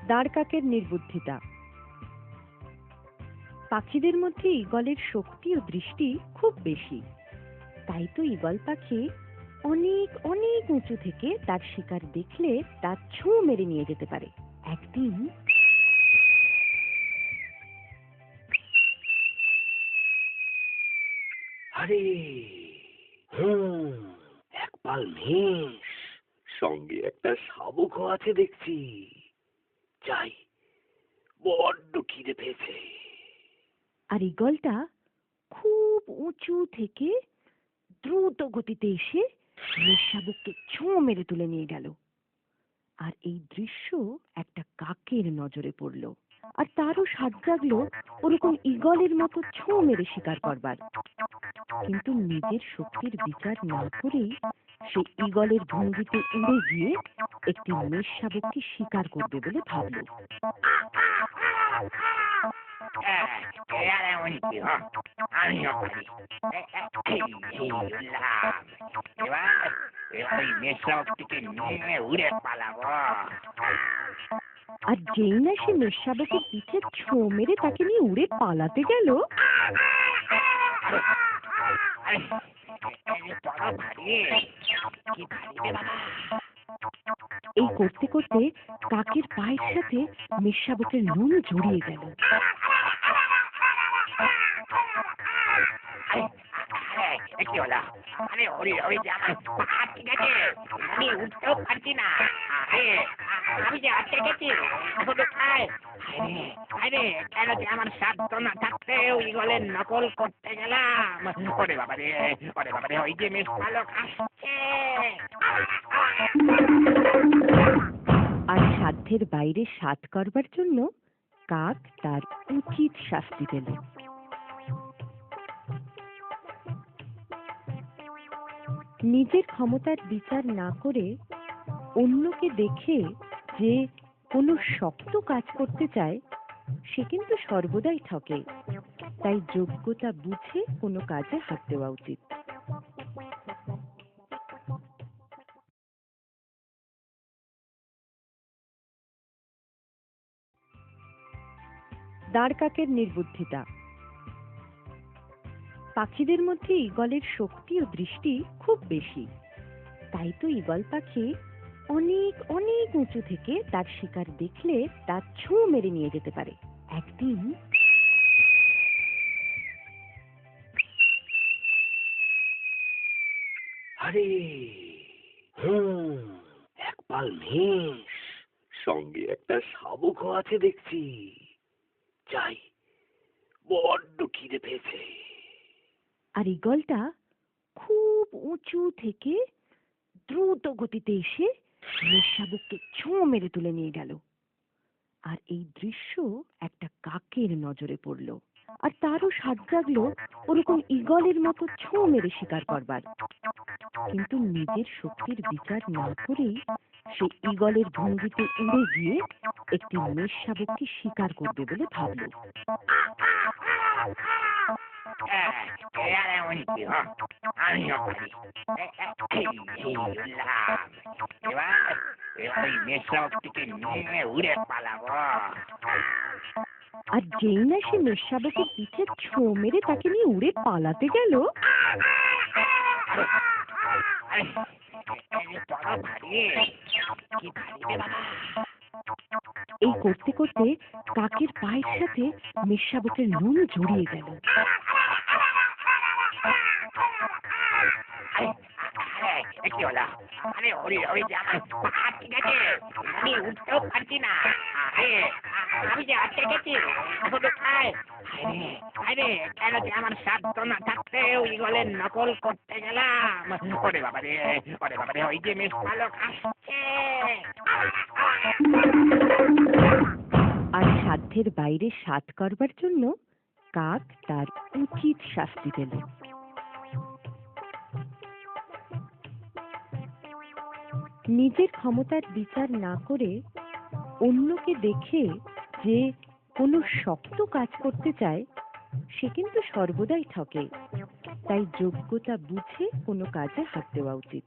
দাঁড়কাকের নির্বুদ্ধিতা। পাখিদের মধ্যে ঈগলের শক্তি ও দৃষ্টি খুব বেশি, তাই তো ঈগল পাখি অনেক অনেক উঁচু থেকে তার শিকার দেখলে তা ছুঁ মেরে নিয়ে যেতে পারে। একদিন আরে এক পাল মেষ, সঙ্গে একটা শাবকও আছে দেখছি। যাই, বড্ড খিদে পেয়েছে। আর ঈগলটা খুব উঁচু থেকে দ্রুত গতিতে এসে মেষ শাবককে ছুঁ মেরে তুলে নিয়ে গেল। আর এই দৃশ্য একটা কাকের নজরে পড়ল, আর তারও স্বাদ জাগলো ওরকম ঈগলের মতো ছুঁ মেরে শিকার করবার। কিন্তু নিজের শক্তির বিচার না করেই সে ঈগলের ভঙ্গিতে উড়ে গিয়ে একটি মেষ শাবককে শিকার করবে বলে ভাবল। আর যেই না সে মেষ শাবকের পিঠে ছোঁ মেরে তাকে নিয়ে উড়ে পালাতে গেল, এই করতে করতে কাকের পায়ের সাথে মেষ শাবকের লোম জড়িয়ে গেল। আমার সাধ্য না থাকতেও ঈগলের নকল করতে গেলাম। ওরে বাবারে, ওরে বাবারে, ওই যে মেষ পালক আসছে। আর সাধ্যের বাইরে সাধ করবার জন্য কাক তার উচিত শাস্তি পেল। নিজের ক্ষমতার বিচার না করে অন্যকে দেখে যে কোনো শক্ত কাজ করতে চায়, সে কিন্তু সর্বদাই ঠকে। তাই যোগ্যতা বুঝে কোনো কাজে হাত দেওয়া উচিত। দাঁড়কাকের নির্বুদ্ধিতা। পাখিদের মধ্যে ঈগলের শক্তি ও দৃষ্টি খুব বেশি, তাই তো ঈগল পাখি অনেক অনেক উঁচু থেকে তার শিকার দেখলে তা ছুঁ মেরে নিয়ে যেতে পারে। একদিন আরে এক পাল মেষ, সঙ্গে একটা শাবকও আছে দেখছি। যাই, বড্ড খিদে পেয়েছে। আর ঈগলটা খুব উঁচু থেকে দ্রুত গতিতে এসে মেষ শাবককে ছুঁ মেরে তুলে নিয়ে গেল। আর এই দৃশ্য একটা কাকের নজরে পড়ল, আর তারও স্বাদ জাগলো ওরকম ঈগলের মতো ছুঁ মেরে শিকার করবার। কিন্তু নিজের শক্তির বিচার না করেই সে ঈগলের ভঙ্গিতে উড়ে গিয়ে একটি মেষ শাবককে শিকার করবে বলে ভাবল। আর যেই না সে মেষ শাবকের পিঠে ছোঁ মেরে তাকে নিয়ে উড়ে পালাতে গেল, এই করতে করতে কাকের পায়ের সাথে মেষ শাবকের লোম জড়িয়ে গেল। আমার সাধ্য না থাকতেও ঈগলের নকল করতে গেলাম। ওরে বাবারে, ওরে বাবারে, ওই যে মেষ পালক আসছে। আর সাধ্যের বাইরে সাধ করবার জন্য কাক তার উচিত শাস্তি পেল। নিজের ক্ষমতার বিচার না করে অন্যকে দেখে যে কোনো শক্ত কাজ করতে চায়, সে কিন্তু সর্বদাই ঠকে। তাই যোগ্যতা বুঝে কোনো কাজে হাত দেওয়া উচিত।